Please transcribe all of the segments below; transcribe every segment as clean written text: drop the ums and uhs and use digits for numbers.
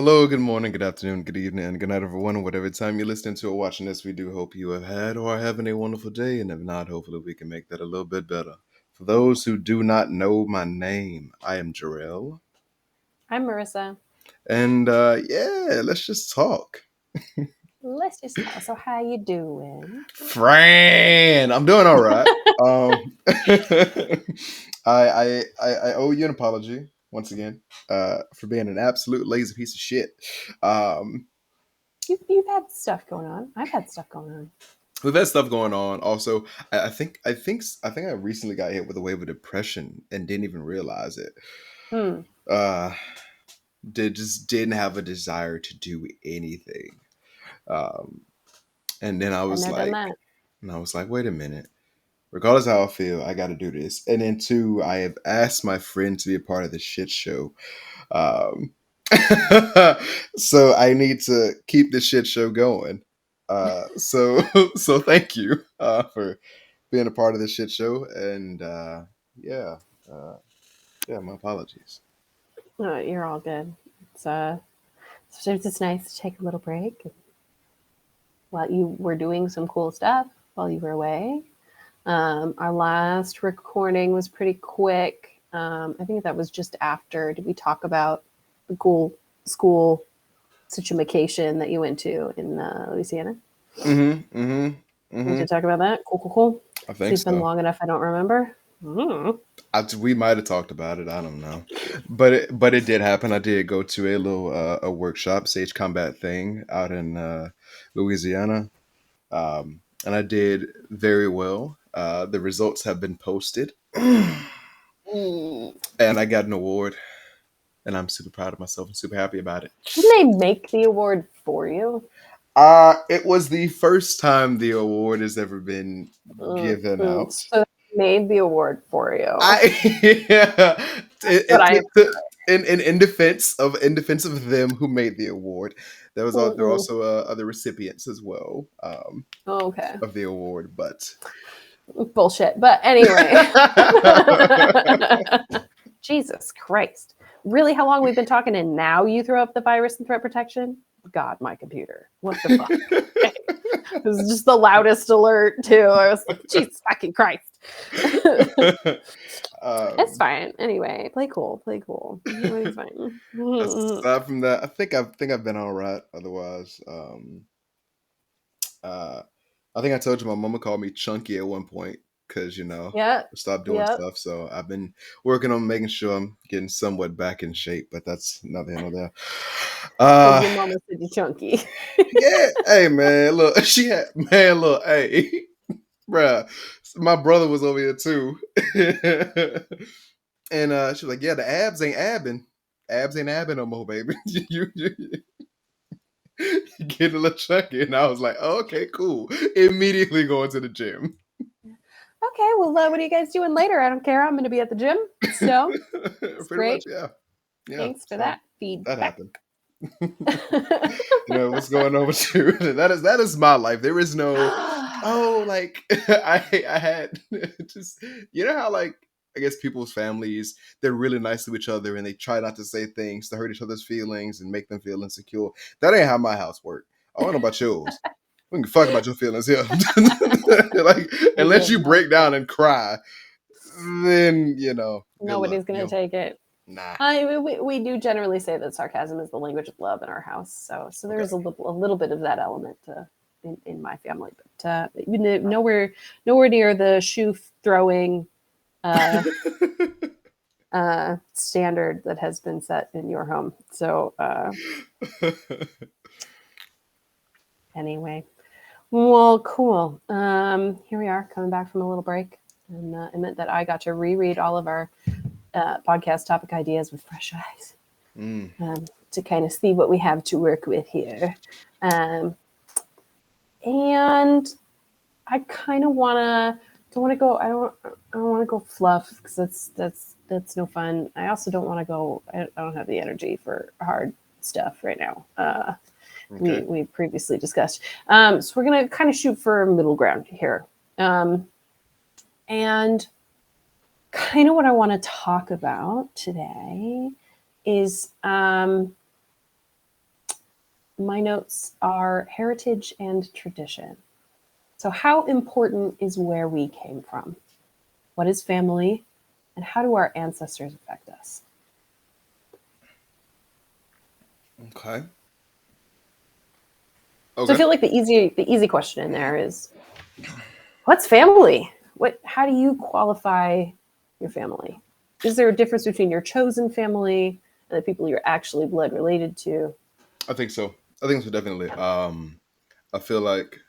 Hello, good morning, good afternoon, good evening, and good night, everyone. Whatever time you're listening to or watching this, we do hope you have had or are having a wonderful day. And if not, hopefully we can make that a little bit better. For those who do not know my name, I am Jarrell. I'm Marissa. And yeah, let's just talk. Let's just talk. So, how you doing? Fran, I'm doing all right. I owe you an apology once again for being an absolute lazy piece of shit. Um, You've had stuff going on. I've had stuff going on. We've had stuff going on. Also, I think I recently got hit with a wave of depression and didn't even realize it. Hmm. Uh, didn't have a desire to do anything. Um, and then Been there, done that. I was like, wait a minute. Regardless of how I feel, I got to do this. And then two, I have asked my friend to be a part of the shit show. Um, so I need to keep this shit show going. So so thank you for being a part of this shit show. And yeah, uh, yeah, my apologies. No, you're all good. Sometimes it's nice to take a little break while you were doing some cool stuff while you were away. Our last recording was pretty quick. I think that was just after. Did we talk about the cool school situation that you went to in Louisiana? Mm-hmm. Mm-hmm. We Mm-hmm. did talk about that. Cool. I See, think it's been so. long enough. I don't remember. Mm. We might have talked about it. I don't know, but it did happen. I did go to a little a workshop, Sage Combat thing out in Louisiana, and I did very well. The results have been posted, and Mm. I got an award, and I'm super proud of myself and super happy about it. Didn't they make the award for you? It was the first time the award has ever been given out. So they made the award for you. I yeah, But I in defense of them who made the award, there were mm-mm. also other recipients as well Okay, of the award, but bullshit. But anyway, Jesus Christ! Really, how long we've been talking, and now you throw up the virus and threat protection? God, my computer. What the fuck? Okay. It was just the loudest alert too. I was like, Jesus fucking Christ. It's um, fine. Anyway, play cool. Everything's fine. aside from that, I think I've been all right. Otherwise, uh, I think I told you my mama called me chunky at one point because Yep. I stopped doing Yep. stuff. So I've been working on making sure I'm getting somewhat back in shape, but that's neither here nor there. Because Uh, your mama said you chunky. yeah, hey man, look, look, hey, bruh, my brother was over here too, and she was like, yeah, the abs ain't abbing no more, baby. You get a little chunky, and I was like, oh, okay, cool. Immediately going to the gym. Okay, well, what are you guys doing later? I don't care. I'm going to be at the gym. So it's Pretty much, great. yeah, yeah. Thanks for So that that feedback. happened. What's going on with you? That is my life. There is no, oh, like I had just how like I guess people's families, they're really nice to each other and they try not to say things to hurt each other's feelings and make them feel insecure. That ain't how my house works. I don't know about yours. We can fuck about your feelings here. Like unless you break down and cry, then good luck. Nobody's going to take it. Nah. We do generally say that sarcasm is the language of love in our house. So Okay. there's a little bit of that element in my family, but nowhere near the shoe throwing uh, standard that has been set in your home. So anyway, well, cool. Here we are coming back from a little break, and it meant that I got to reread all of our podcast topic ideas with fresh eyes. To kind of see what we have to work with here. And I kind of don't want to go. I don't want to go fluff because that's no fun. I also don't want to go. I don't have the energy for hard stuff right now. Okay. We previously discussed. So we're gonna kind of shoot for middle ground here. And kind of what I want to talk about today is my notes are heritage and tradition. So, how important is where we came from? What is family? And how do our ancestors affect us? Okay. So I Okay. feel like the easy question in there is what's family? How do you qualify your family? Is there a difference between your chosen family and the people you're actually blood related to? I think so. I think so definitely. Yeah. I feel like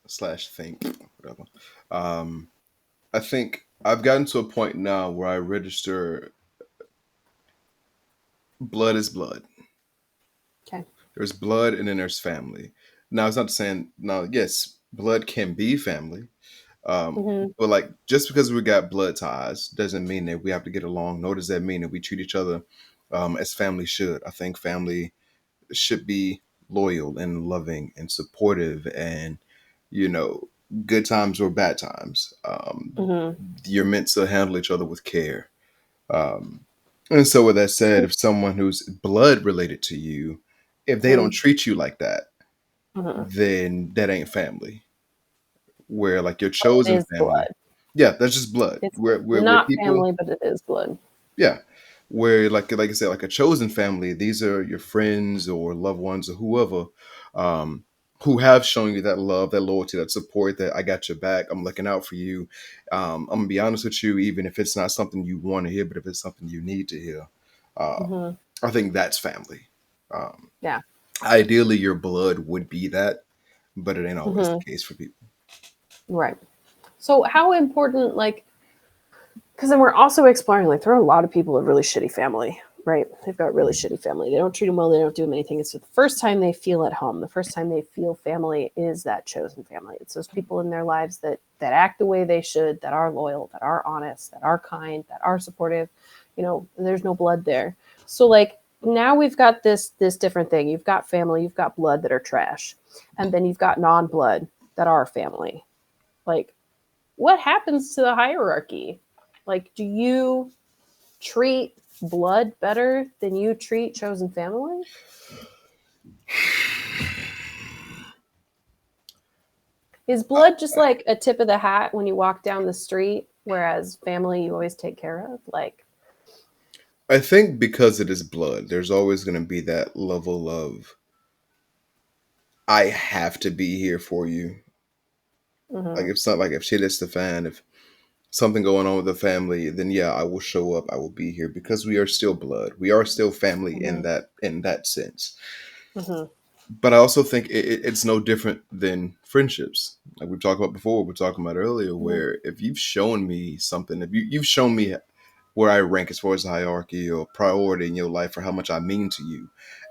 slash think whatever. Um, I think I've gotten to a point now where I register blood is blood. Okay. There's blood and then there's family. Now it's not saying now, yes, blood can be family. Um, Mm-hmm. but like just because we got blood ties doesn't mean that we have to get along, nor does that mean that we treat each other as family should. I think family should be loyal and loving and supportive and, you know, good times or bad times. Mm-hmm. You're meant to handle each other with care. Um, and so, with that said, if someone who's blood related to you, if they don't treat you like that, Mm-hmm. then that ain't family. Where like your But it chosen is family, blood. yeah, that's just blood. It's Where not people, family, but it is blood. yeah, where like I said, like a chosen family, these are your friends or loved ones or whoever, um, who have shown you that love, that loyalty, that support. That I got your back. I'm looking out for you. I'm gonna be honest with you, even if it's not something you want to hear, but if it's something you need to hear, Mm-hmm. I think that's family. Um, Yeah. Ideally, your blood would be that, but it ain't always Mm-hmm. the case for people. Right. So how important, like, because then we're also exploring, like, there are a lot of people with really shitty family, right? They've got really shitty family. They don't treat them well. They don't do them anything. It's the first time they feel at home. The first time they feel family is that chosen family. It's those people in their lives that act the way they should, that are loyal, that are honest, that are kind, that are supportive. There's no blood there. So like now we've got this different thing. You've got family, you've got blood that are trash, and then you've got non-blood that are family. Like, what happens to the hierarchy? Like, do you treat blood better than you treat chosen family? Is blood just like a tip of the hat when you walk down the street, whereas family you always take care of? Like, I think because it is blood, there's always going to be that level of I have to be here for you. Like mm-hmm, if something like if shit hits the fan, if something going on with the family, then yeah, I will show up. I will be here because we are still blood. We are still family mm-hmm, in that sense. mm-hmm, But I also think it's no different than friendships. Like we talked about before, we are talking about earlier, mm-hmm, where if you've shown me something, if you've shown me where I rank as far as the hierarchy or priority in your life or how much I mean to you,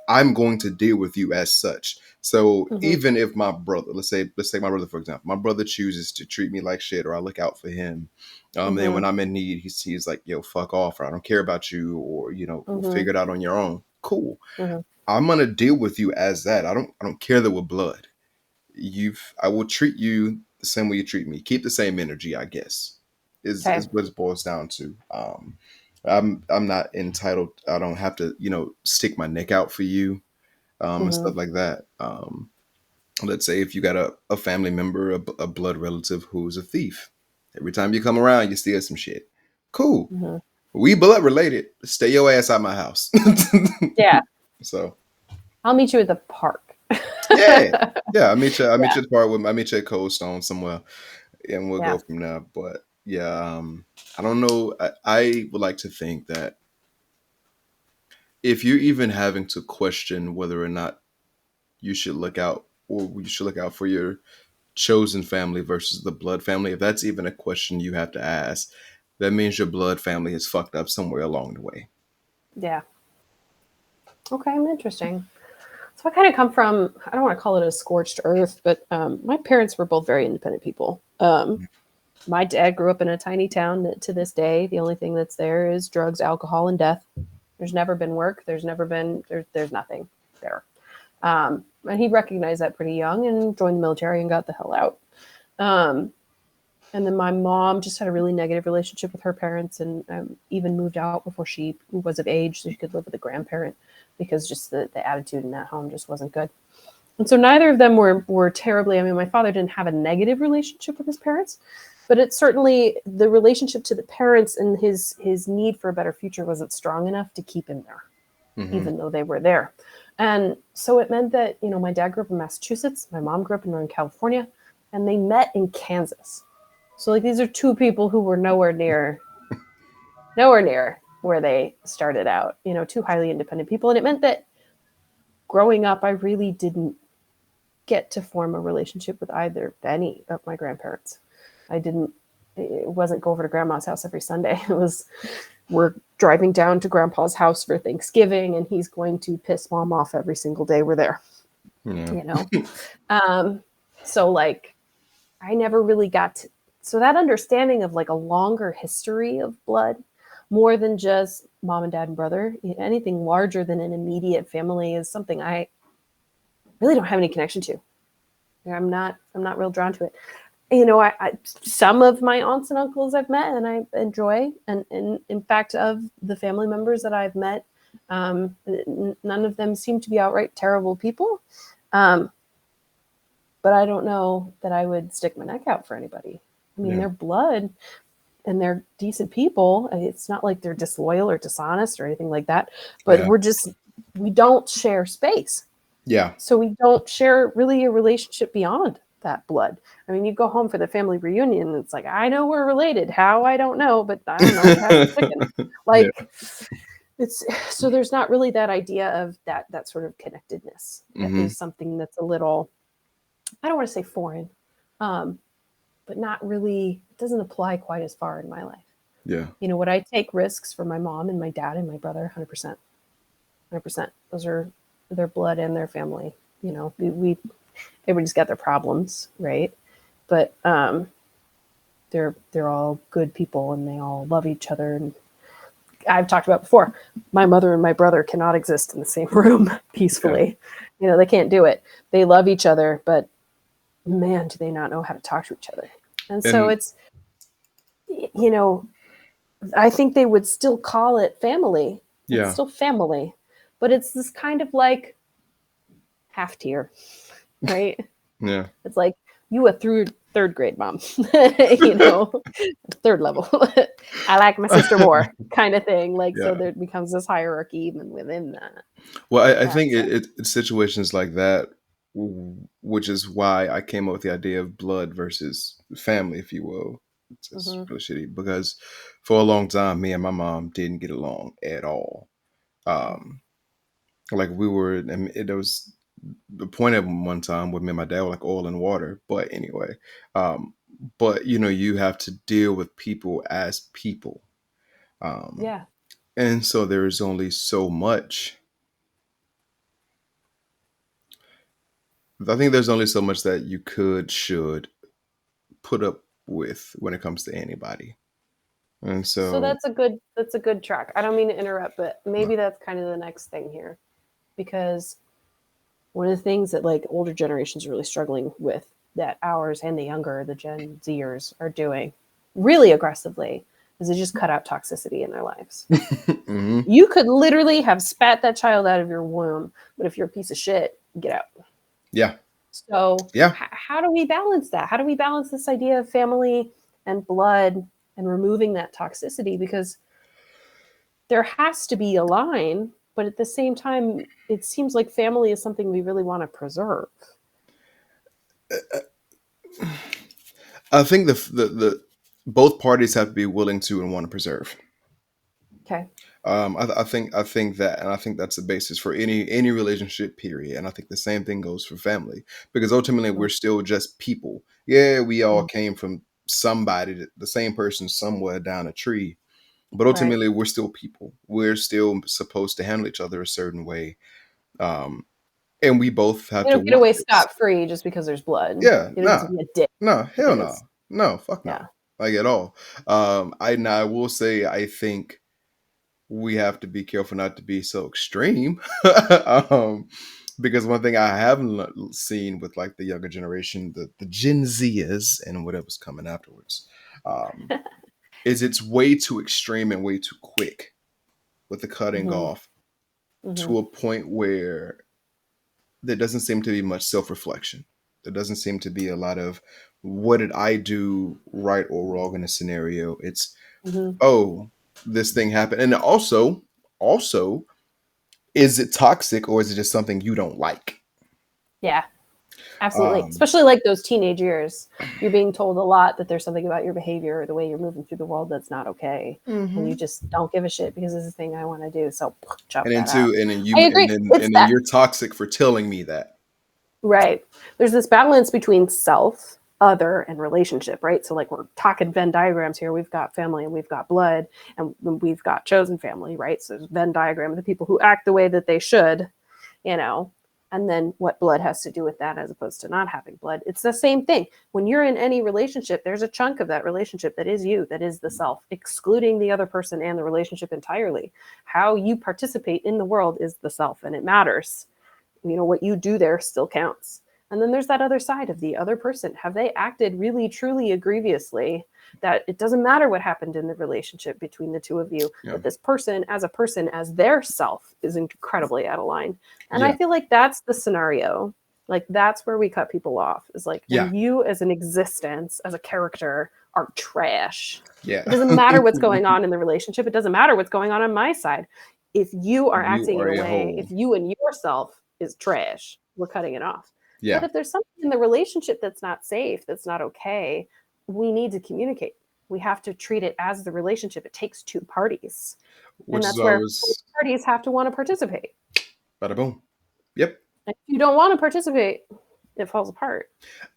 I'm going to deal with you as such. So mm-hmm, even if my brother, let's take my brother for example, my brother chooses to treat me like shit or I look out for him, then mm-hmm, when I'm in need, he's like, yo, fuck off, or I don't care about you, or we'll mm-hmm, figure it out on your own. Cool. mm-hmm. I'm gonna deal with you as that. I don't care that we're blood. I will treat you the same way you treat me. Keep the same energy, I guess. Is Okay. what it boils down to. I'm not entitled. I don't have to, stick my neck out for you, and Mm-hmm, stuff like that. Let's say if you got a family member, a blood relative who's a thief. Every time you come around, you steal some shit. Cool. mm-hmm. We blood related. Stay your ass out my house. Yeah. So I'll meet you at the park. yeah, yeah. I meet you. I meet Yeah. you at the part with. I meet you at Cold Stone somewhere, and we'll Yeah. go from there. But yeah, I don't know. I would like to think that if you're even having to question whether or not you should look out or you should look out for your chosen family versus the blood family, if that's even a question you have to ask, that means your blood family is fucked up somewhere along the way. Yeah. Okay, interesting. So I kind of come from, I don't want to call it a scorched earth, but my parents were both very independent people. My dad grew up in a tiny town that to this day, the only thing that's there is drugs, alcohol, and death. There's never been work. There's nothing there. And he recognized that pretty young and joined the military and got the hell out. Um, and then my mom just had a really negative relationship with her parents and even moved out before she was of age so she could live with a grandparent because just the attitude in that home just wasn't good. And so neither of them were terribly. I mean, my father didn't have a negative relationship with his parents, but it's certainly the relationship to the parents and his need for a better future wasn't strong enough to keep him there, Hmm. even though they were there. And so it meant that, my dad grew up in Massachusetts, my mom grew up in Northern California, and they met in Kansas. So like these are two people who were nowhere near where they started out, two highly independent people. And it meant that growing up, I really didn't get to form a relationship with any of my grandparents. I didn't, it wasn't go over to grandma's house every Sunday. It was, we're driving down to grandpa's house for Thanksgiving and he's going to piss mom off every single day we're there, Yeah. you know? Um, so like, I never really got to, so that understanding of like a longer history of blood, more than just mom and dad and brother, anything larger than an immediate family is something I really don't have any connection to. I'm not real drawn to it. Some of my aunts and uncles I've met and I enjoy, and in fact, of the family members that I've met, none of them seem to be outright terrible people. Um, but I don't know that I would stick my neck out for anybody. I mean, Yeah. they're blood and they're decent people. It's not like they're disloyal or dishonest or anything like that. But Yeah. we don't share space. Yeah. So we don't share really a relationship beyond that blood. I mean, you go home for the family reunion, and it's like, I know we're related. How? I don't know, but I don't know. Pass the chicken. Yeah. Like, it's so there's not really that idea of that sort of connectedness. That Hmm. is something that's a little, I don't want to say foreign, um, but not really, it doesn't apply quite as far in my life. Yeah. Would I take risks for my mom and my dad and my brother? 100%. 100%. Those are their blood and their family. We everybody's got their problems, right? But they're all good people and they all love each other. And I've talked about before, my mother and my brother cannot exist in the same room Yeah. peacefully. They can't do it. They love each other, but man, do they not know how to talk to each other. And so And it's, you know, I think they would still call it family. It's yeah. still family, but it's this kind of like half tier, right? Yeah. It's like you a third grade mom, you know, third level. I like my sister more, kind of thing. Like so, Yeah. there becomes this hierarchy even within that. Well, I think That's it's situations like that, which is why I came up with the idea of blood versus family, if you will. It's mhm. really shitty because for a long time, me and my mom didn't get along at all. Um, like we were, and there was the point at one time where me and my dad were like oil and water. But anyway, um, but you have to deal with people as people, um, Yeah. and so there is only so much. I think there's only so much that you should put up with when it comes to anybody. And So so, that's a good track. I don't mean to interrupt, but no. maybe that's kind of the next thing here, because one of the things that like older generations are really struggling with, that ours and the younger, the Gen Zers are doing really aggressively, is to just cut out toxicity in their lives. Hmm. You could literally have spat that child out of your womb, but if you're a piece of shit, get out. Yeah. So, Yeah. how do we balance that? How do we balance this idea of family and blood and removing that toxicity? Because there has to be a line, but at the same time, it seems like family is something we really want to preserve. I think the both parties have to be willing to and want to preserve. Okay. I think that, and I think that's the basis for any relationship. Period. And I think the same thing goes for family because ultimately we're still just people. Yeah, we all Mhm. came from somebody, the same person somewhere down a tree, but Right. ultimately we're still people. We're still supposed to handle each other a certain way, um, and we both have You to don't get want away this. scot free just because there's blood. Yeah, You don't get to nah, be a dick no, hell no, because, no, fuck yeah. no, like at all. I will say I think we have to be careful not to be so extreme. um, because one thing I haven't seen with like the younger generation, the Gen Zers and whatever's coming afterwards, um, is it's way too extreme and way too quick with the cutting Hmm. off Hmm. to a point where there doesn't seem to be much self-reflection. There doesn't seem to be a lot of what did I do right or wrong in a scenario. It's, Hmm. oh, this thing happened. And also, is it toxic or is it just something you don't like? Yeah, absolutely. Um, Especially like those teenage years. You're being told a lot that there's something about your behavior or the way you're moving through the world that's not okay. And you mhm. just don't give a shit because it's the thing I want to do. So chop And then that out. too, and then I you, agree. It's and then that. you're toxic for telling me that. Right. There's this balance between self, other, and relationship, right? So, like, we're talking Venn diagrams here. We've got family and we've got blood and we've got chosen family, right? So, there's Venn diagram of the people who act the way that they should, you know, and then what blood has to do with that as opposed to not having blood. It's the same thing. When you're in any relationship, there's a chunk of that relationship that is you, that is the self, excluding the other person and the relationship entirely. How you participate in the world is the self, and it matters. What you do there still counts. And then there's that other side of the other person. Have they acted really truly egregiously, that it doesn't matter what happened in the relationship between the two of you, Yeah. that this person as their self is incredibly out of line. And I Yeah. feel like that's the scenario. Like, that's where we cut people off, is like Yeah. when you as an existence, as a character, are trash. It Yeah. doesn't matter what's going on in the relationship. It doesn't matter what's going on my side. If you are You acting in are a a way, whole. if you and yourself is trash, we're cutting it off. But Yeah. if there's something in the relationship that's not safe, that's not okay, we need to communicate. We have to treat it as the relationship. It takes two parties. And Which is that's where both always parties have to want to participate. bada boom. Yep. If you don't want to participate, it falls apart.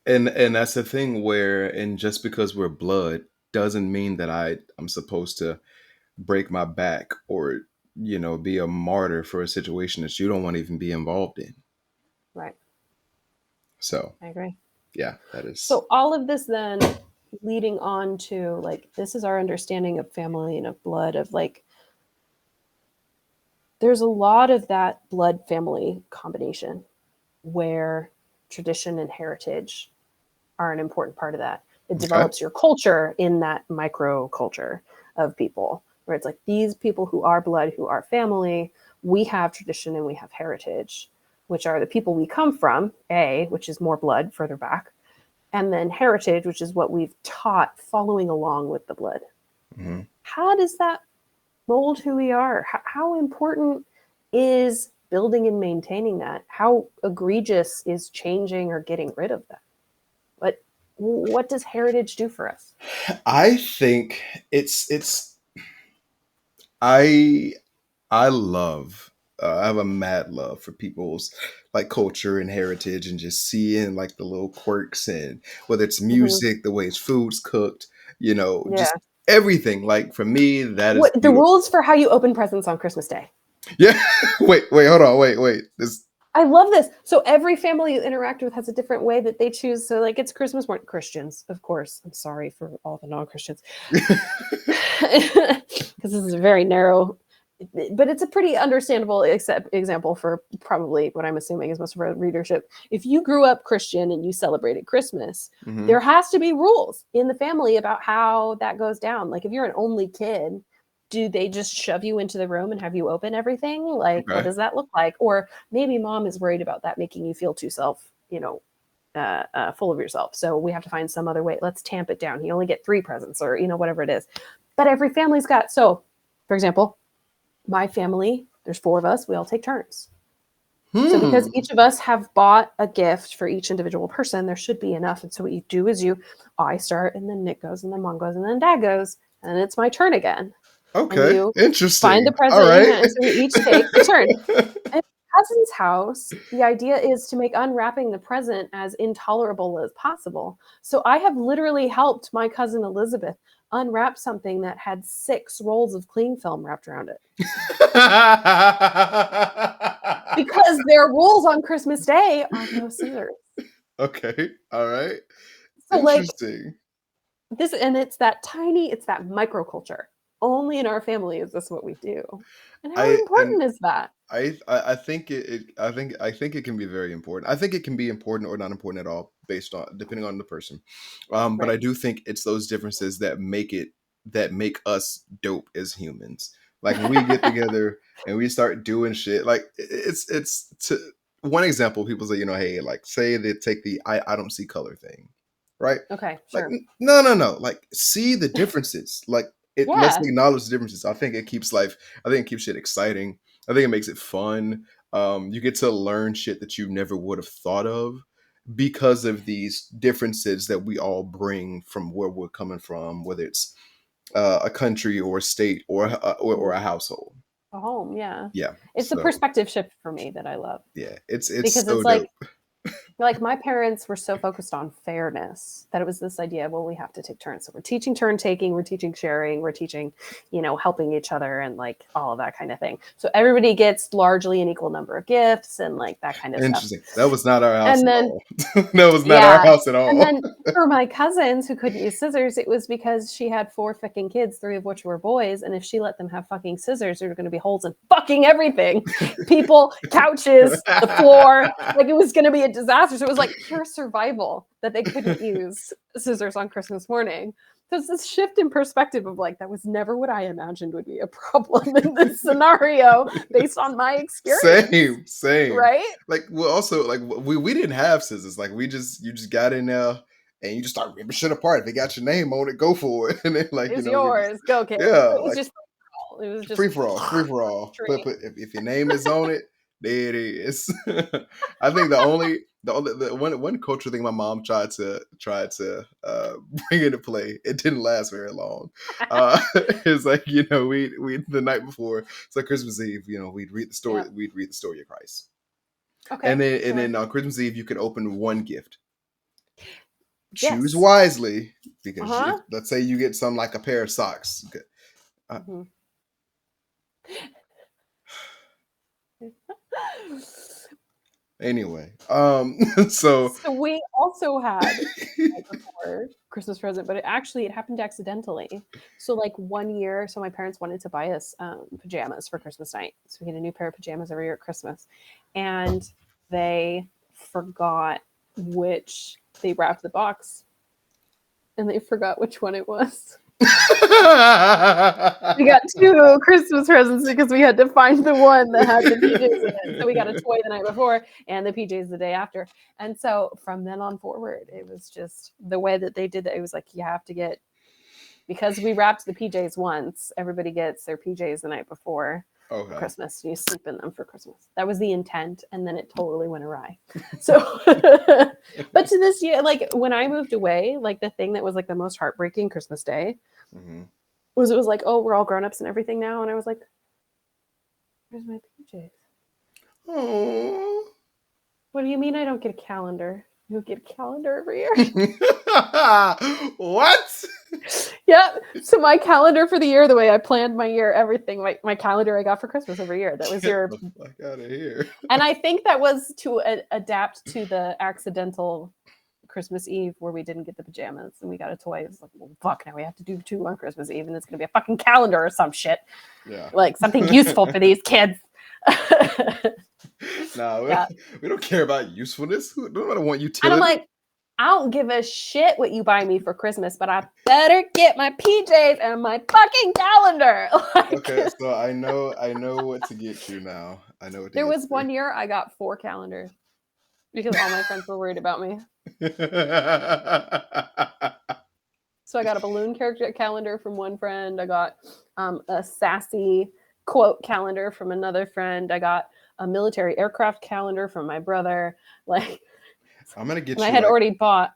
And that's the thing where, and just because we're blood doesn't mean that I'm supposed to break my back or be a martyr for a situation that you don't want to even be involved in. Right. So I agree. yeah, that is So all of this then leading on to, like, this is our understanding of family and of blood, of like, there's a lot of that blood family combination where tradition and heritage are an important part of that. It okay. develops your culture in that micro culture of people, where it's like, these people who are blood, who are family, we have tradition and we have heritage, which are the people we come from, which is more blood further back, and then heritage, which is what we've taught following along with the blood. Hmm. How does that mold who we are? How important is building and maintaining that? How egregious is changing or getting rid of that? What does heritage do for us? I think it's I I love I have a mad love for people's like culture and heritage and just seeing like the little quirks and whether it's Hmm. music, the way it's food's cooked, Yeah. just everything. Like for me, that is What the beautiful. rules for how you open presents on Christmas Day? Yeah. Wait, hold on, wait. This I love this. So every family you interact with has a different way that they choose. So, like, it's Christmas morning. Christians, of course. I'm sorry for all the non-Christians, because this is a very narrow, but it's a pretty understandable example for probably what I'm assuming is most of our readership. If you grew up Christian and you celebrated Christmas, Mhm. there has to be rules in the family about how that goes down. Like, if you're an only kid, do they just shove you into the room and have you open everything? Like, what Okay. does that look like? Or maybe mom is worried about that making you feel too full of yourself. So we have to find some other way. Let's tamp it down. You only get three presents, or whatever it is. But every family's got. So, for example, my family, there's four of us. We all take turns. So because Hmm. each of us have bought a gift for each individual person, there should be enough. And so what you do is I start, and then Nick goes, and then mom goes, and then dad goes, and it's my turn again. And Okay. you find the Interesting. All present in your right. hand. And so we each take a turn. At my cousin's house, the idea is to make unwrapping the present as intolerable as possible. So I have literally helped my cousin Elizabeth unwrap something that had 6 rolls of cling film wrapped around it, because their rules on Christmas Day are no scissors. Okay. All right. So, like, Interesting. this, and it's that microculture. Only in our family is this what we do. And how And important is that? I think I think it can be very important. I think it can be important or not important at all, based on depending on the person. But Right. I do think it's those differences that make us dope as humans. Like when we get together and we start doing shit, like it's to. one example, people say, hey, like say they take the I don't see color thing, right? Okay, Like sure. no, no, no. Like see the differences. Like let's Yeah. acknowledge the differences. I think it keeps life. I think it keeps shit exciting. I think it makes it fun. You get to learn shit that you never would have thought of because of these differences that we all bring from where we're coming from, whether it's a country or a state or Mhm. a household. A home, yeah. Yeah. It's the So perspective shift for me that I love yeah, it's because so it's dope. like my parents were so focused on fairness that it was this idea, well, we have to take turns. So we're teaching turn taking, we're teaching sharing, we're teaching, helping each other and like all of that kind of thing. So everybody gets largely an equal number of gifts and like that kind of stuff. Interesting. That was not our house And at then all. That was not our yeah. house at And all. then for my cousins who couldn't use scissors, it was because she had four fucking kids, three of which were boys. And if she let them have fucking scissors, there were going to be holes in fucking everything, people, couches, the floor. Like it was going to be a disaster. So it was like pure survival that they couldn't use scissors on Christmas morning. There's this shift in perspective of like, that was never what I imagined would be a problem in this scenario based on my experience. Same, same. Right? Like we also like we didn't have scissors. Like we just you just got in there and you just start ripping shit apart. If it got your name on it, go for it. And then It like was we just yours. Go, kid. yeah, It was like just it was just free for all, free for all. tree. If your name is on it, there it is. I think the one cultural thing my mom tried to bring into play. It didn't last very long. It's like we the night before, it's like Christmas Eve. We'd read the story. Yep. We'd read the story of Christ, and Okay. then Sure. on Christmas Eve you could open one gift. Choose Yes. wisely Uh because huh. let's say you get some like a pair of socks. Uh, Mm-hmm. anyway, so So we also had night before Christmas present, but it happened accidentally. So like one year, so my parents wanted to buy us pajamas for Christmas night. So we get a new pair of pajamas every year at Christmas, and they forgot which they wrapped the box, and they forgot which one it was. We got two Christmas presents because we had to find the one that had the PJs in it. So we got a toy the night before and the PJs the day after. And so from then on forward, it was just the way that they did it. It was like you have to get, because we wrapped the PJs once, everybody gets their PJs the night before okay. Christmas. You sleep in them for Christmas. That was the intent, and then it totally went awry. So, but to this year, like when I moved away, like the thing that was like the most heartbreaking Christmas Day Hmm. was it was like, oh, we're all grown ups and everything now, and I was like, where's my PJs? Oh. What do you mean I don't get a calendar? You don't get a calendar every year? What? Yeah. So my calendar for the year, the way I planned my year, everything, my calendar I got for Christmas every year. That was Get your, the fuck out of here. and I think that was to adapt to the accidental Christmas Eve where we didn't get the pajamas and we got a toy. It was like, well, fuck, now we have to do two on Christmas Eve and it's going to be a fucking calendar or some shit. Yeah. Like something useful for these kids. No, Yeah. we don't care about usefulness. Nobody want And I'm utility. like, I don't give a shit what you buy me for Christmas, but I better get my PJs and my fucking calendar. Like, Okay, so I know what to get you now. I know what to there get was one year I got 4 calendars because all my friends were worried about me. you. So I got a balloon character calendar from one friend. I got a sassy quote calendar from another friend. I got a military aircraft calendar from my brother. Like, I'm gonna and get I you had like already bought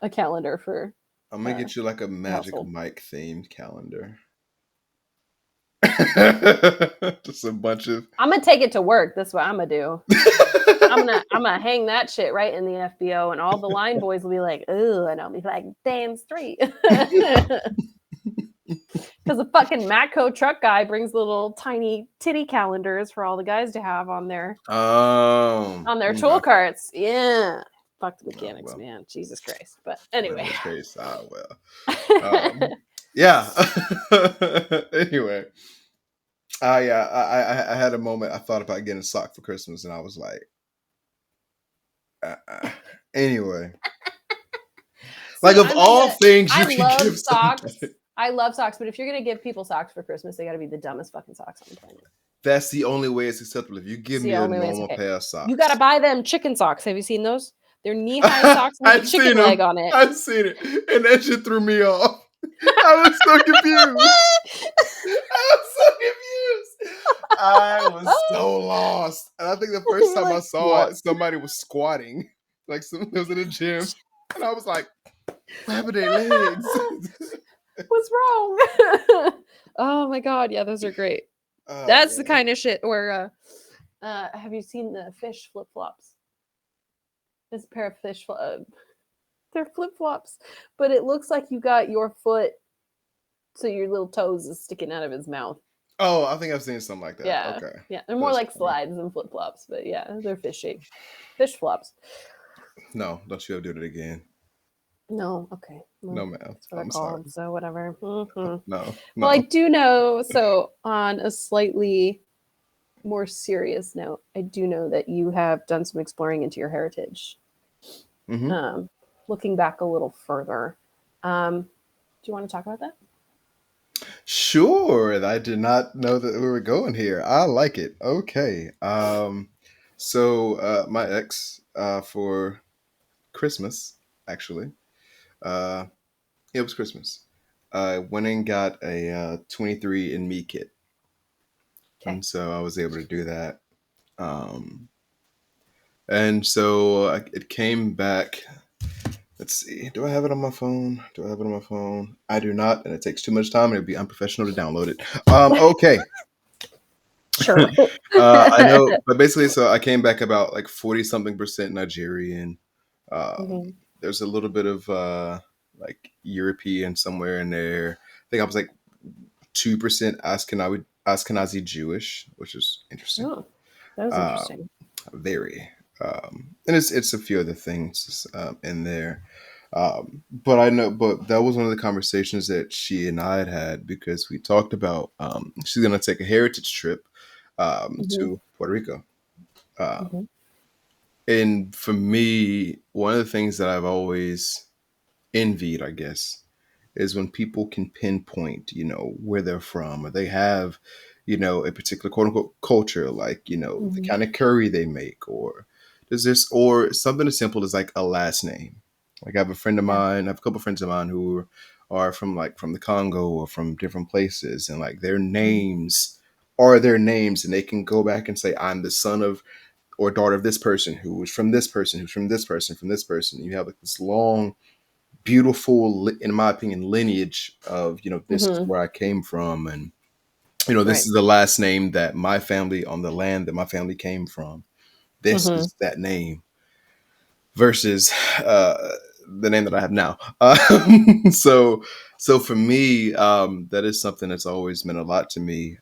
a calendar for I'm gonna get you like a the Magic household. Mike themed calendar. Just a bunch of I'm gonna take it to work. That's what I'm gonna do. I'm gonna hang that shit right in the FBO, and all the line boys will be like, "Ooh," and I'll be like, "Damn straight," because the fucking Matco truck guy brings little tiny titty calendars for all the guys to have on their tool okay. carts. Yeah, fuck the Oh, mechanics, well, man. Jesus Christ. But well, in anyway, this case, well. Yeah. Anyway, I had a moment. I thought about getting a sock for Christmas, and I was like, uh-uh. Anyway, like see, of all things you I can love give socks. somebody. I love socks, but if you're gonna give people socks for Christmas, they got to be the dumbest fucking socks on the planet. That's the only way it's acceptable. If you It's give the me a only way it's normal okay. pair of You gotta socks. buy them chicken socks. Have you seen those? They're knee-high socks with a I've chicken seen leg them. on it. I've seen it. And that shit threw me off. I was so confused. I was so confused. I was so lost. And I think the first You're time I like, saw it, "What? somebody was squatting. Like someone was in the gym. And I was like, what happened to their legs? What's wrong?" Oh my god, yeah, those are great. Oh That's the man. kind of shit where have you seen the fish flip-flops? This pair of they're flip-flops, but it looks like you got your foot so your little toes is sticking out of his mouth. Oh, I think I've seen something like that. Yeah. Okay. Yeah, they're more That's like funny. slides than flip-flops, but yeah, they're fish shaped. Fish flops. No, don't you ever do it again. No, okay. No, Well, ma'am. that's what they're I'm sorry. called, so whatever. Mhm. No, Well, I no. do know, so on a slightly more serious note, I do know that you have done some exploring into your heritage. Hmm. Um, Looking back a little further, do you want to talk about that? Sure. I did not know that we were going here. I like it. Okay. So my ex for Christmas, actually, uh it was Christmas. I went and got a 23 and Me kit. Okay. And so I was able to do that. And so it came back. Let's see. Do I have it on my phone? Do I have it on my phone? I do not, and it takes too much time, and it'd be unprofessional to download it. Okay. Sure. I know, but basically, so I came back about like 40 something percent Nigerian. Hmm. There's a little bit of like European somewhere in there. I think I was like 2% Ashkenazi Jewish, which is interesting. Oh, that was Uh, interesting. very. And it's a few other things in there. But I know, but that was one of the conversations that she and I had because we talked about she's gonna take a heritage trip Hmm. to Puerto Rico. Hmm. And for me, one of the things that I've always envied, I guess, is when people can pinpoint, where they're from, or they have, a particular quote unquote culture, like, the Hmm. kind of curry they make, or does this, or something as simple as like a last name. Like I have a friend of Yeah. mine, I have a couple friends of mine who are from the Congo or from different places, and like their Hmm. names are their names, and they can go back and say, I'm the son of or daughter of this person who was from this person, who's from this person, from this person. You have like this long beautiful, in my opinion, lineage of, this is Hmm. where I came from. And, this Right. is the last name that my family on the land that my family came from. This Hmm. is that name versus the name that I have now. So, so for me, that is something that's always meant a lot to me.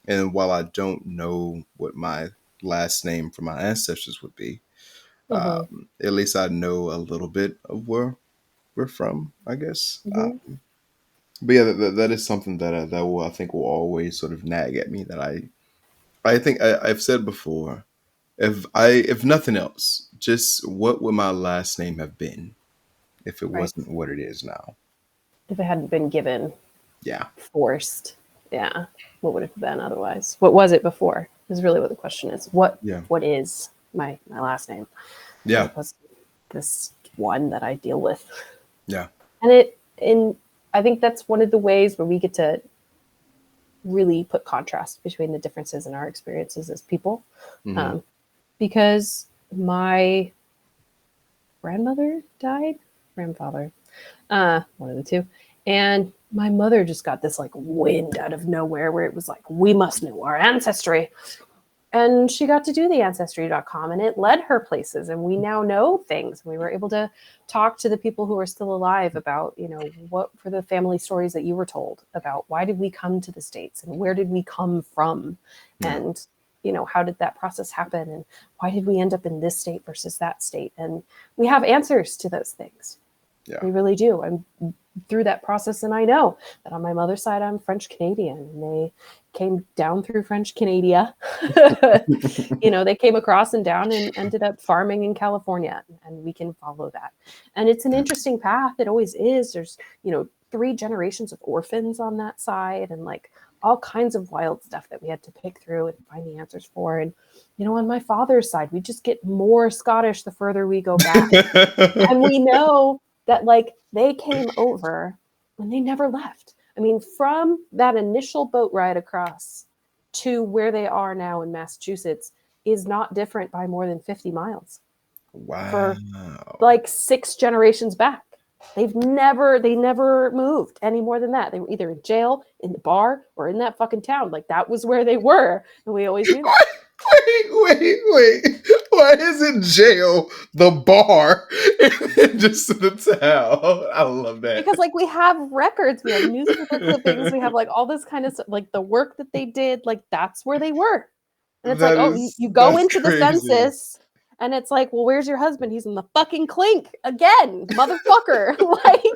And while I don't know what my last name for my ancestors would be, Hmm. at least I know a little bit of where we're from, I guess. Hmm. But yeah, that is something that will I think will always sort of nag at me. That I think I've said before. If nothing else, just what would my last name have been if it Right. wasn't what it is now? If it hadn't been given, Yeah, forced, yeah, what would it have been otherwise? What was it before? Is really what the question is. yeah, What is my last name as yeah, opposed to this one that I deal with? yeah, And I think that's one of the ways where we get to really put contrast between the differences in our experiences as people. hmm, Um, because my grandmother died, grandfather, one of the two, and my mother just got this like wind out of nowhere where it was like, we must know our ancestry. And she got to do the ancestry.com and it led her places, and we now know things. We were able to talk to the people who are still alive about, what were the family stories that you were told about why did we come to the States and where did we come from, yeah, and how did that process happen, and why did we end up in this state versus that state. And we have answers to those things. yeah, We really do. I'm through that process, and I know that on my mother's side, I'm French Canadian, and they came down through French Canada. They came across and down and ended up farming in California, and we can follow that. And it's an yeah, interesting path. It always is. There's, 3 generations of orphans on that side, and like all kinds of wild stuff that we had to pick through and find the answers for. And, on my father's side, we just get more Scottish the further we go back. And we know that, like, they came over and they never left. I mean, from that initial boat ride across to where they are now in Massachusetts is not different by more than 50 miles for Wow. like 6 generations back. They never moved any more than that. They were either in jail, in the bar, or in that fucking town. Like, that was where they were. And we always knew that. Wait. Why is it jail, the bar, and then just the town? I love that. Because, like, we have records, we have newspaper clippings, we have, like, all this kind of stuff, like the work that they did, like, that's where they were. And it's like, That oh, is you go that's into the crazy. census, and it's like, well, where's your husband? He's in the fucking clink again, motherfucker. Like,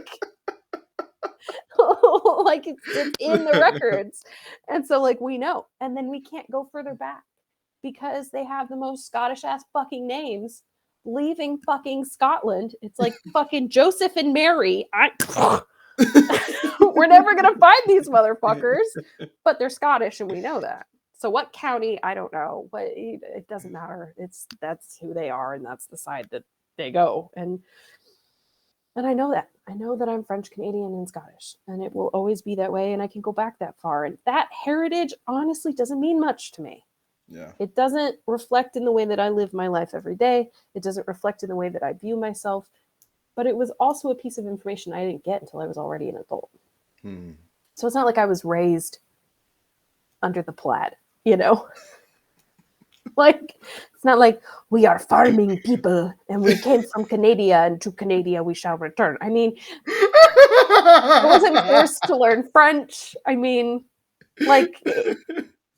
like it's in the records. And so, like, we know. And then we can't go further back because they have the most Scottish ass fucking names leaving fucking Scotland. It's like fucking Joseph and Mary. We're never gonna find these motherfuckers, but they're Scottish and we know that. So what county? I don't know, but it doesn't matter. That's who they are, and that's the side that they go. And I know that. I know that I'm French Canadian and Scottish, and it will always be that way. And I can go back that far. And that heritage honestly doesn't mean much to me. Yeah. It doesn't reflect in the way that I live my life every day. It doesn't reflect in the way that I view myself. But it was also a piece of information I didn't get until I was already an adult. Hmm. So it's not like I was raised under the plaid, you know? Like, it's not like we are farming people and we came from Canada and to Canada we shall return. I mean, I wasn't forced to learn French. I mean, like,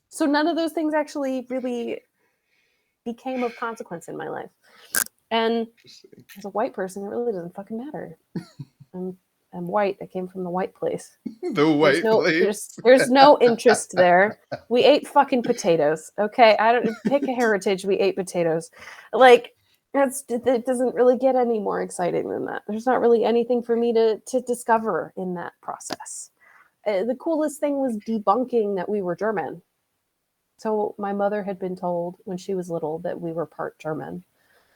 so none of those things actually really became of consequence in my life. And as a white person, it really doesn't fucking matter. I'm I'm white. I came from the white place. The There's white no place. there's no interest there. We ate fucking potatoes. Okay, I don't pick a heritage. We ate potatoes. Like, it doesn't really get any more exciting than that. There's not really anything for me to discover in that process. The coolest thing was debunking that we were German. So my mother had been told when she was little that we were part German.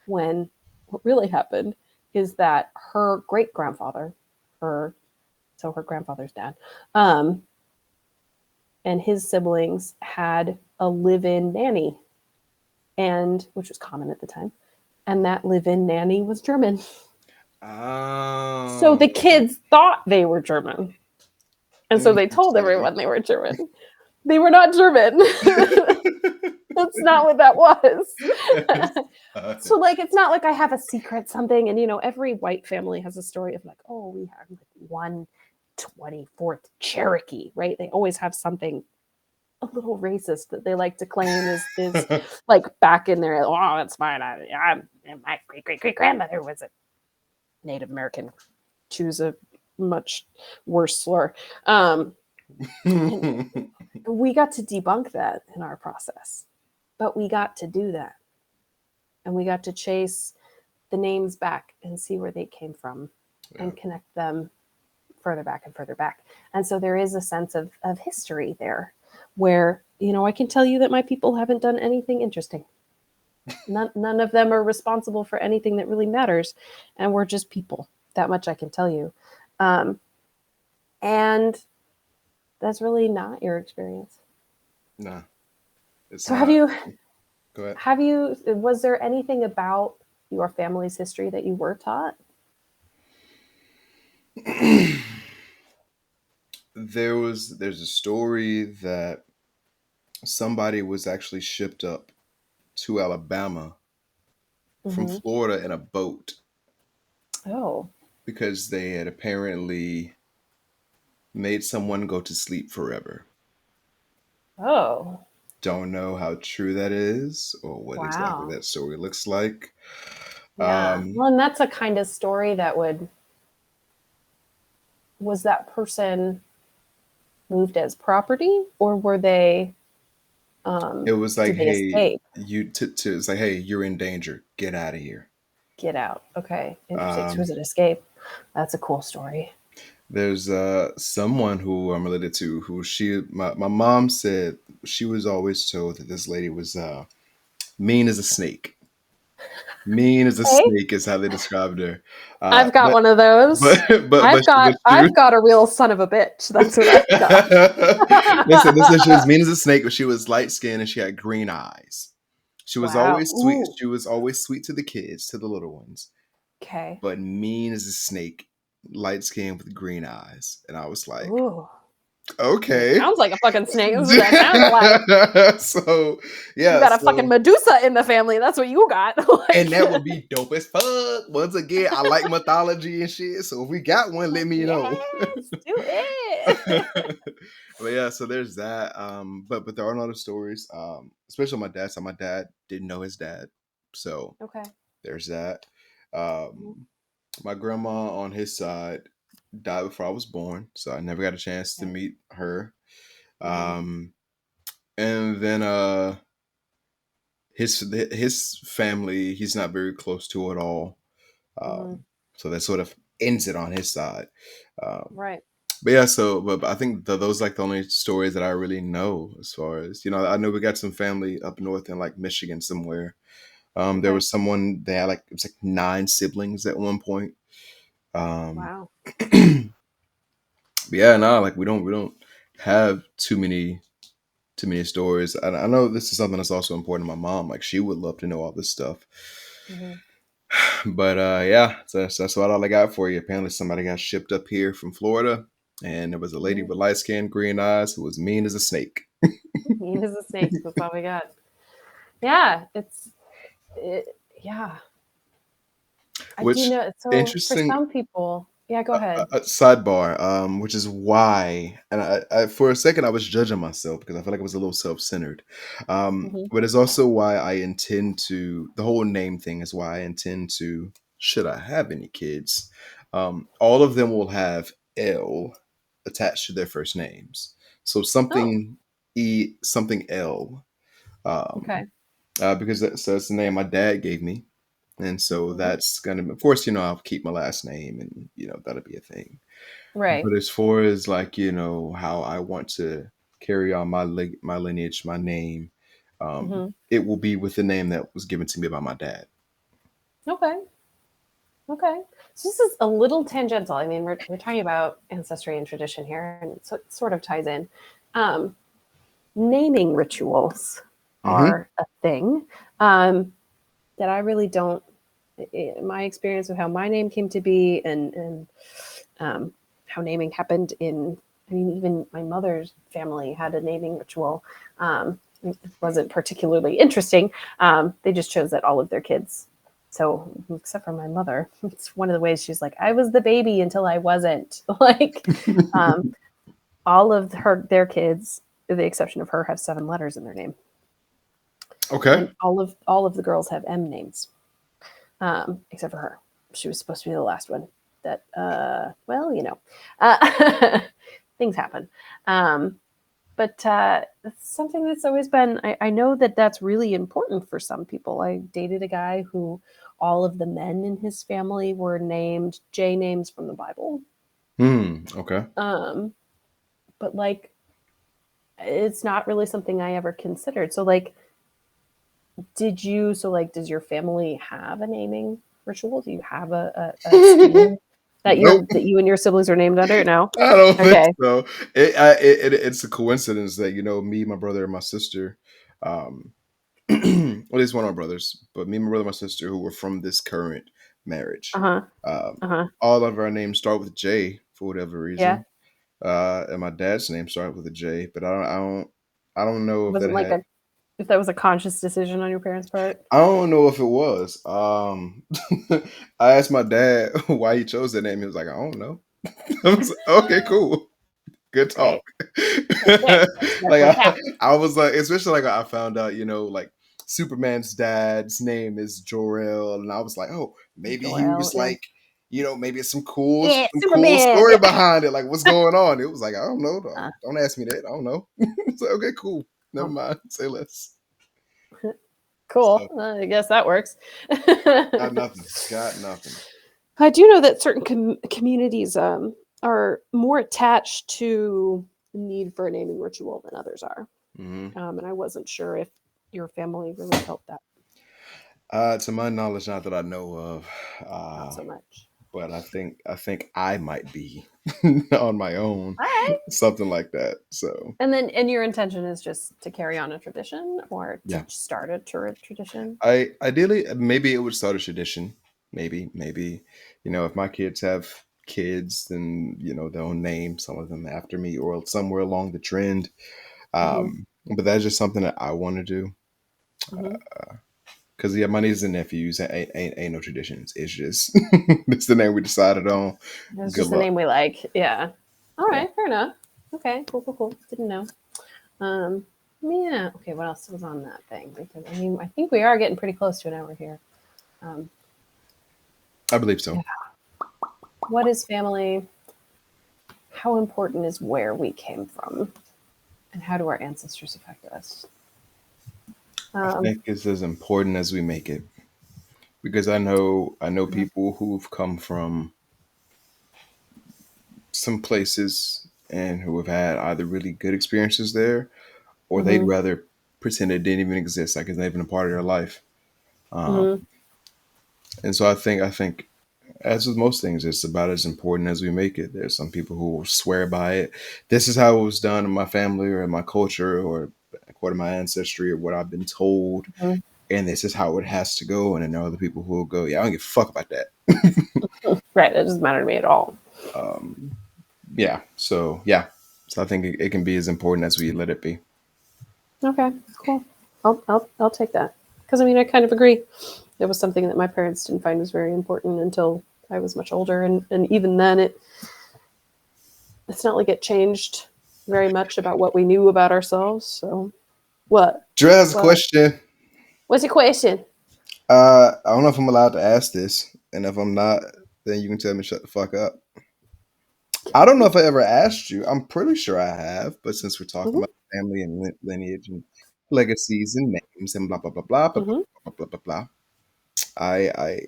When what really happened is that her great grandfather, her her grandfather's dad, um, and his siblings had a live-in nanny, and which was common at the time, and that live-in nanny was German. So the Oh, kids thought they were German, and so they told interesting. everyone they were German. They were not German. That's not what that was. That's So, fun. like, it's not like I have a secret something. And, every white family has a story of, like, oh, we have like 1/24th Cherokee, right? They always have something a little racist that they like to claim is like back in there. Oh, that's mine. My great great great grandmother was a Native American. Choose a much worse slur. And we got to debunk that in our process, but we got to do that, and we got to chase the names back and see where they came from Yeah. and connect them further back and further back. And so there is a sense of history there where, I can tell you that my people haven't done anything interesting. None of them are responsible for anything that really matters. And we're just people. That much I can tell you. And that's really not your experience. Nah, it's So not. Go ahead. was there anything about your family's history that you were taught? There's a story that somebody was actually shipped up to Alabama from Mm-hmm. Florida in a boat Oh, because they had apparently made someone go to sleep forever. oh, Don't know how true that is or what exactly wow. that story looks like. Yeah. Um, Well, and that's a kind of story that was that person moved as property, or were they, it was like, did they hey, escape? it's like, hey, you're in danger. Get out of here. Get out. Okay. Interesting. So was Um, it escape? That's a cool story. There's someone who I'm related to who my mom said she was always told that this lady was mean as a snake. Mean as a Okay. snake is how they described her. I've got But one of those. but I've got a real son of a bitch. That's what I've got. they said she was mean as a snake, but she was light skinned and she had green eyes. She was Wow. always sweet. Ooh. She was always sweet to the kids, to the little ones, Okay. but mean as a snake, light skinned with green eyes. And I was like, Ooh. It okay. sounds like a fucking snake. This is what it sounds like. So You yeah, got a fucking so Medusa in the family. That's what you got. and Like, that would be dope as fuck. Once again, I like mythology and shit. So if we got one, let me know. yes, do it. But yeah, so there's that. But there are other stories. Especially on my dad's side. My dad didn't know his dad, so Okay. there's that. Mhm. My grandma on his side died before I was born, so I never got a chance to Okay. meet her. Mm-hmm. Um, and then his family, he's not very close to at all. Mm-hmm. So that sort of ends it on his side. Um, Right. but yeah, so but I think those like the only stories that I really know as far as I know we got some family up north in like Michigan somewhere. There Okay. was someone they had like it was like 9 siblings at one point. Um, Wow. but yeah, no, like we don't have too many stories. I know this is something that's also important to my mom. Like she would love to know all this stuff. Mm-hmm. But yeah, so that's what all I got for you. Apparently, somebody got shipped up here from Florida, and there was a lady Mm-hmm. with light skin, green eyes, who was mean as a snake. Mean as a snake. That's all we got. Yeah. Yeah. I do Which know. So for interesting some people, yeah, go ahead. sidebar, which is why, and I for a second I was judging myself because I felt like it was a little self-centered. Mm-hmm. But it's also why I intend to. The whole name thing is why I intend to. Should I have any kids? All of them will have L attached to their first names. So Oh, something E, something L. okay. Because that's the name my dad gave me. And so Mm-hmm. that's gonna, of course, I'll keep my last name and, that'll be a thing. Right. But as far as like, how I want to carry on my lineage, my name, Mm-hmm. it will be with the name that was given to me by my dad. Okay. Okay. So this is a little tangential. I mean, we're talking about ancestry and tradition here, and so it sort of ties in. Um, Naming rituals Hmm. are a thing um, that I really don't. My experience with how my name came to be, and how naming happened in. I mean, even my mother's family had a naming ritual. It wasn't particularly interesting. They just chose that all of their kids. So, except for my mother, it's one of the ways she's like, I was the baby until I wasn't. Like, um, all of their kids, with the exception of her, have 7 letters in their name, Okay. and all of the girls have M names, except for her. She was supposed to be the last one. That, well, things happen. Um, but it's something that's always been. I know that that's really important for some people. I dated a guy who all of the men in his family were named J names from the Bible. Okay. Um, but like, it's not really something I ever considered. So like, does your family have a naming ritual? Do you have a scheme that Nope. you and your siblings are named under? No. I don't think Okay. so. It's a coincidence that me, my brother, and my sister, um, well, at least one of my brothers, but me, my brother, and my sister, who were from this current Uh marriage, huh. um, Uh huh. all of our names start with J for whatever Yeah. reason, and my dad's name started with a J, but I don't know It if that wasn't like had. a if that was a conscious decision on your parents' part. I don't know if it was. I asked my dad why he chose that name. He was like, I don't know. I was like, okay, cool. Good talk. Right. Okay. That's Like what counts. I was like, especially like I found out, like Superman's dad's name is Jor-El, and I was like, oh, maybe he Joel. was Yeah. like, maybe it's some cool, Yeah. some cool Superman. story Yeah. behind it. Like, what's going on? It was like, I don't know. Uh, Don't ask me that. I don't know. It's like, okay, cool. Never oh, mind. Say less. cool. So I guess that works. got nothing. Got nothing. I do know that certain communities. are more attached to the need for a naming ritual than others are. Hmm. And I wasn't sure if your family really felt that. To my knowledge, not that I know of, Not uh, so much. but I think I might be on my own, All right. something like that. So And your intention is just to carry on a tradition or to yeah, start a tradition. I ideally maybe it would start a tradition. Maybe if my kids have kids, then they'll name some of them after me or somewhere along the trend. Mm-hmm. But that's just something that I want to do. Mm-hmm. Cause yeah, my nieces and nephews ain't no traditions. It's just it's the name we decided on. It's Good just the luck. name we like. Yeah. All Yeah, right. Fair enough. Okay. Cool. Cool. Cool. Didn't know. Um. Yeah. Okay. What else was on that thing? Because I mean, I think we are getting pretty close to an hour here. Um. I believe so. Yeah. What is family? How important is where we came from, and how do our ancestors affect us? I Um. think it's as important as we make it because I know Mhm. people who've come from some places and who have had either really good experiences there or they'd Mhm. rather pretend it didn't even exist, like it's not even a part of their life. Um, Mhm. and so I think as with most things, it's about as important as we make it. There's some people who will swear by it. This is how it was done in my family or in my culture or according to my ancestry or what I've been told, Mhm. and this is how it has to go. And then there are other people who will go, "Yeah, I don't give a fuck about that." Right. That doesn't matter to me at all. um, yeah. So I think it can be as important as we let it be. Okay. Cool. I'll take that because I mean I kind of agree. It was something that my parents didn't find was very important until I was much older, and even then it's not like it changed very much about what we knew about ourselves. So what? Drew has a What? question. What's your question? I don't know if I'm allowed to ask this, and if I'm not, then you can tell me shut the fuck up. I don't know if I ever asked you. I'm pretty sure I have, but since we're talking Hmm. about family and lineage and legacies and names and blah blah blah blah blah Hmm. blah blah blah blah, I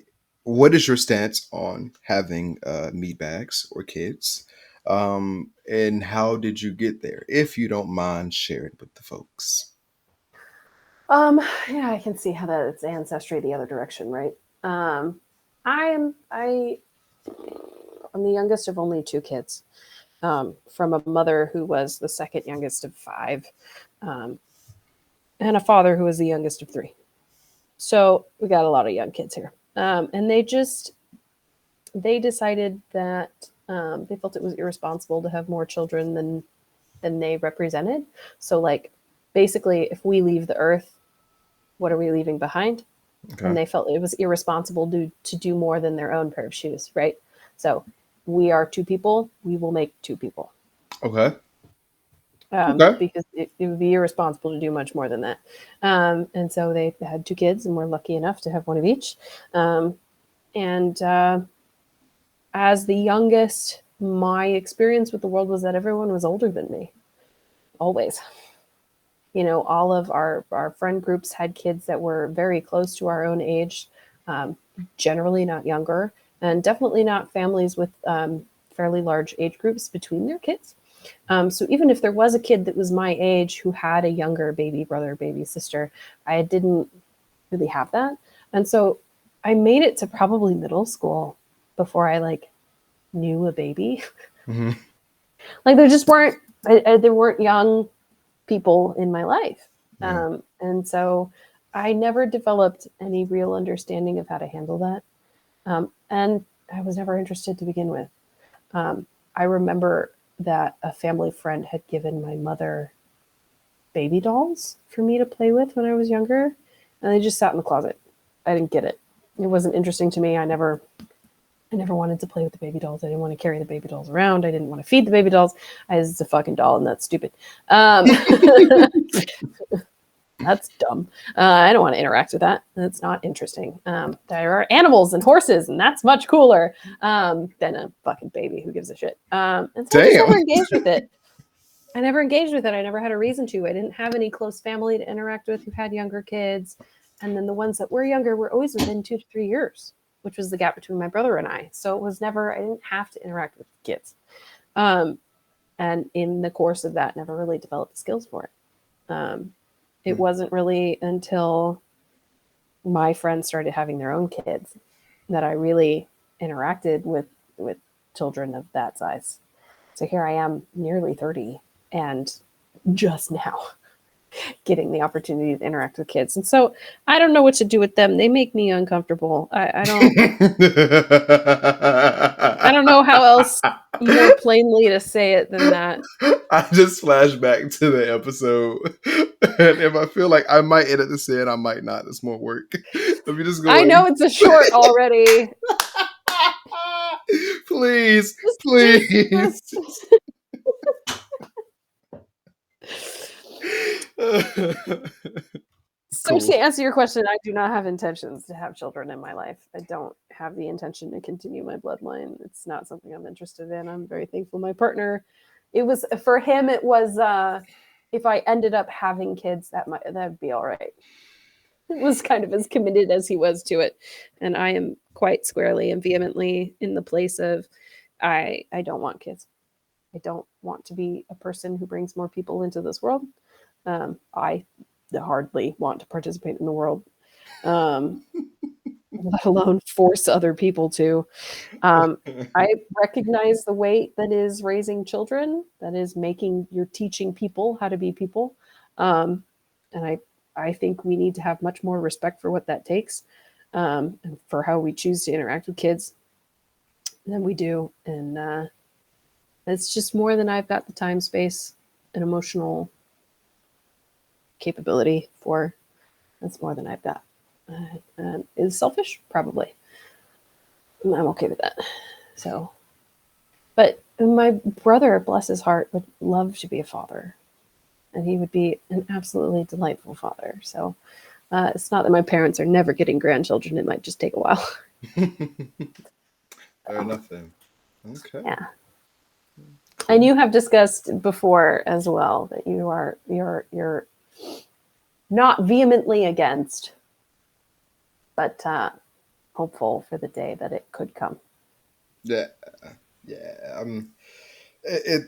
what is your stance on having meat bags or kids? And how did you get there? If you don't mind sharing with the folks. Yeah, I can see how that it's ancestry the other direction, right? Um, I am the youngest of only two kids. From a mother who was the second youngest of five, um, and a father who was the youngest of three. So we got a lot of young kids here, and they decided that they felt it was irresponsible to have more children than they represented. So like basically, if we leave the earth, what are we leaving behind? And Okay. they felt it was irresponsible to do more than their own pair of shoes, right? So we are two people. We will make two people. Okay. Okay. Because it would be irresponsible to do much more than that. And so they had two kids, and we're lucky enough to have one of each. And as the youngest, my experience with the world was that everyone was older than me, always. You know, all of our friend groups had kids that were very close to our own age, um, generally not younger, and definitely not families with fairly large age groups between their kids. So even if there was a kid that was my age who had a younger baby brother, baby sister, I didn't really have that. And so I made it to probably middle school before I like knew a baby. Hmm. Like there just weren't there weren't young people in my life. Yeah. And so I never developed any real understanding of how to handle that. And I was never interested to begin with. Um, I remember that a family friend had given my mother baby dolls for me to play with when I was younger, and they just sat in the closet. I didn't get it. It wasn't interesting to me. I never wanted to play with the baby dolls. I didn't want to carry the baby dolls around. I didn't want to feed the baby dolls. It's a fucking doll, and that's stupid. Um, that's dumb. I don't want to interact with that. That's not interesting. There are animals and horses, and that's much cooler than a fucking baby. Who gives a shit? And so I just Damn. never engaged with it. I never engaged with it. I never had a reason to. I didn't have any close family to interact with who had younger kids. And then the ones that were younger were always within 2 to 3 years. which was the gap between my brother and I. So it was never, I didn't have to interact with kids. Um, and in the course of that, never really developed the skills for it. It Hmm. wasn't really until my friends started having their own kids that I really interacted with children of that size. So here I am, nearly 30, and just now getting the opportunity to interact with kids. And so I don't know what to do with them. They make me uncomfortable. I don't know how else more plainly to say it than that. I just flashed back to the episode, and if I feel like I might edit this in, I might not. It's more work. Let me just go I in. know it's a short already. Please, Just please. so Cool. to answer your question, I do not have intentions to have children in my life. I don't have the intention to continue my bloodline. It's not something I'm interested in. I'm very thankful my partner. It was for him. It was if I ended up having kids, that'd be all right. It was kind of as committed as he was to it, and I am quite squarely and vehemently in the place of I don't want kids. I don't want to be a person who brings more people into this world. I hardly want to participate in the world, um, let alone force other people to. I recognize the weight that is raising children, that is you're teaching people how to be people. Um, and I think we need to have much more respect for what that takes, and for how we choose to interact with kids than we do. And it's just more than I've got the time, space, and emotional capability for. That's more than I've got. Is selfish? Probably. I'm okay with that. So, but my brother, bless his heart, would love to be a father, and he would be an absolutely delightful father. So, it's not that my parents are never getting grandchildren; it might just take a while. Fair So, enough then. Okay. yeah, and Cool. you have discussed before as well that you're not vehemently against, but hopeful for the day that it could come. Yeah. Yeah.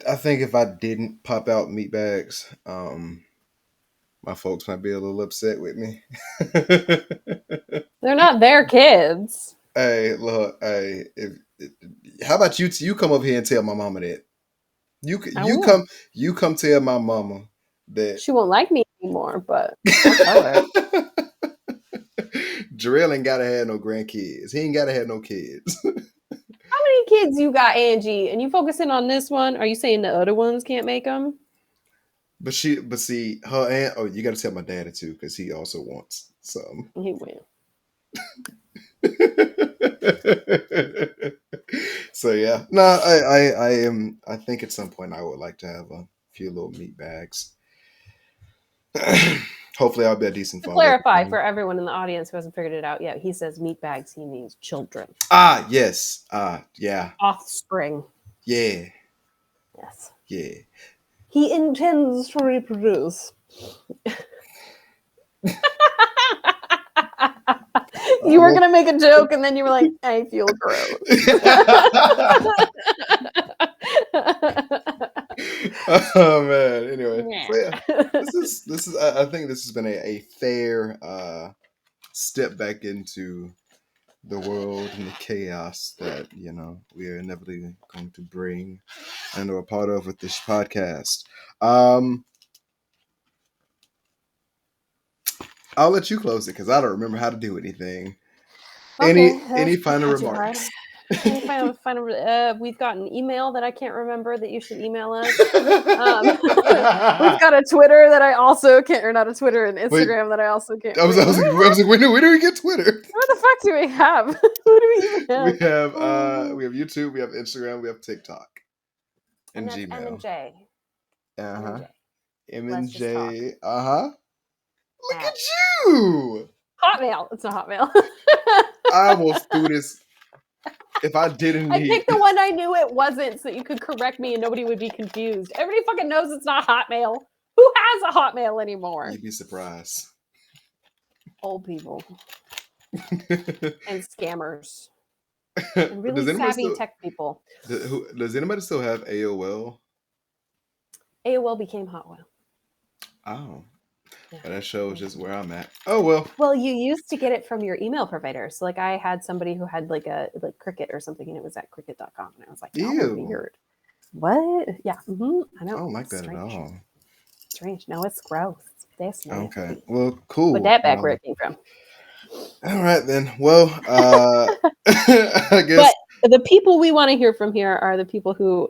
I think if I didn't pop out meat bags, my folks might be a little upset with me. They're not their kids. Hey, look, hey, how about you come over here and tell my mama that I will. you come tell my mama that She won't like me anymore, but I'll tell her. Jarrell ain't gotta have no grandkids. He ain't gotta have no kids. How many kids you got, Angie? And you focusing on this one? Are you saying the other ones can't make them? But see, her aunt. Oh, you gotta tell my daddy too, because he also wants some. He will. So yeah, no, I am. I think at some point I would like to have a few little meat bags. Hopefully, I'll be a decent To father at the clarify time. for everyone in the audience who hasn't figured it out yet, he says meat bags, he means children, Ah, yes. Yeah, offspring. yeah, Yes. yeah. He intends to reproduce. I You were will. going to make a joke and then you were like, I feel gross. Oh man. Anyway, so yeah, Yeah. this is. I think this has been a fair step back into the world and the chaos that we are inevitably going to bring and are a part of with this podcast. Um, I'll let you close it because I don't remember how to do anything. Okay, Any that's final not too hard. remarks? Any final, we've got an email that I can't remember that you should email us. We've got a Twitter that I also can't, or not a Twitter, an Wait, Instagram that I also can't. I was, Wait, I what was, do like, we I have? was like, when do we get Twitter? What the fuck do we have? What do we even We have? have YouTube, we have Instagram, we have TikTok, And and that's M and Gmail. J. Uh M and huh. J. M and Let's just talk. J. Uh huh. Look At at you. Hotmail. It's a Hotmail. I almost threw this if I didn't I need. picked the one I knew it wasn't so that you could correct me and nobody would be confused. Everybody fucking knows it's not Hotmail. Who has a Hotmail anymore? You'd be surprised. Old people. and scammers and really Does anybody savvy still tech people. does anybody still have AOL? AOL became Hotmail. Oh, Yeah. well, that shows just where I'm at. Oh well. Well, you used to get it from your email provider. So like I had somebody who had like a like Cricket or something and it was at cricket.com and I was like, y'all are Ew. weird. What? Yeah. I I know. don't like It's that at strange. all. Strange. No, it's gross. It's Okay. nasty. Well, Put cool. that back where it came from. All right then. Well, I guess. But the people we want to hear from here are the people who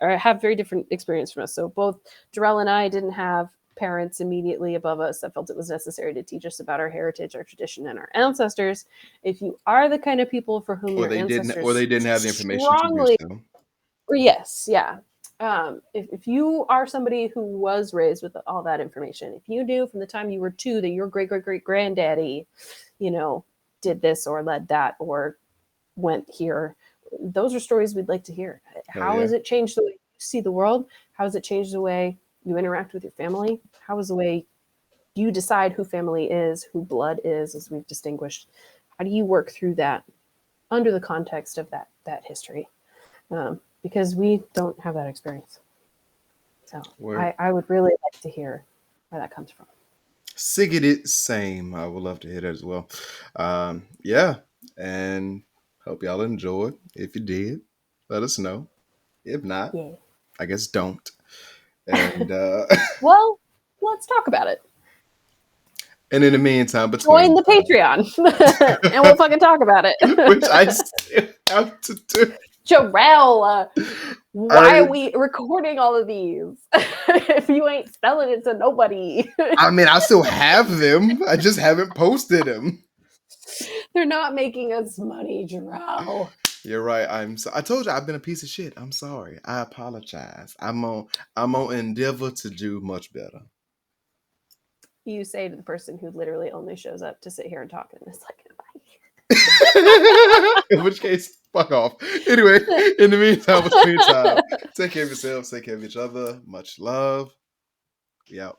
have very different experience from us. So both Jarrell and I didn't have parents immediately above us that felt it was necessary to teach us about our heritage, our tradition, and our ancestors. If you are the kind of people for whom your Or ancestors they didn't have the information to do strongly, so. or yes, yeah. If you are somebody who was raised with all that information, if you knew from the time you were 2 that your great great great granddaddy, you know, did this or led that or went here. Those are stories we'd like to hear. Oh How yeah. has it changed the way you see the world? How has it changed the way you interact with your family? How is the way you decide who family is, who blood is, as we've distinguished? How do you work through that under the context of that history? Because we don't have that experience. So Where I would really like to hear where that comes from. Siggity same. I would love to hear that as well. Yeah, and hope y'all enjoyed. If you did, let us know. If not, Yeah. I guess don't. And Well, let's talk about it. and in the meantime, Join between the time, Patreon and we'll fucking talk about which I it. still have to do. Jarrell, why are I we recording all of these if you ain't spelling it to nobody? I mean, I still have them. I just haven't posted them. They're not making us money, Jarrell. You're right. I told you I've been a piece of shit. I'm sorry. I apologize. I'm on endeavor to do much better. You say to the person who literally only shows up to sit here and talk, and it's like, In which case, fuck off. Anyway, in the meantime, between time, take care of yourselves, take care of each other. Much love. We out.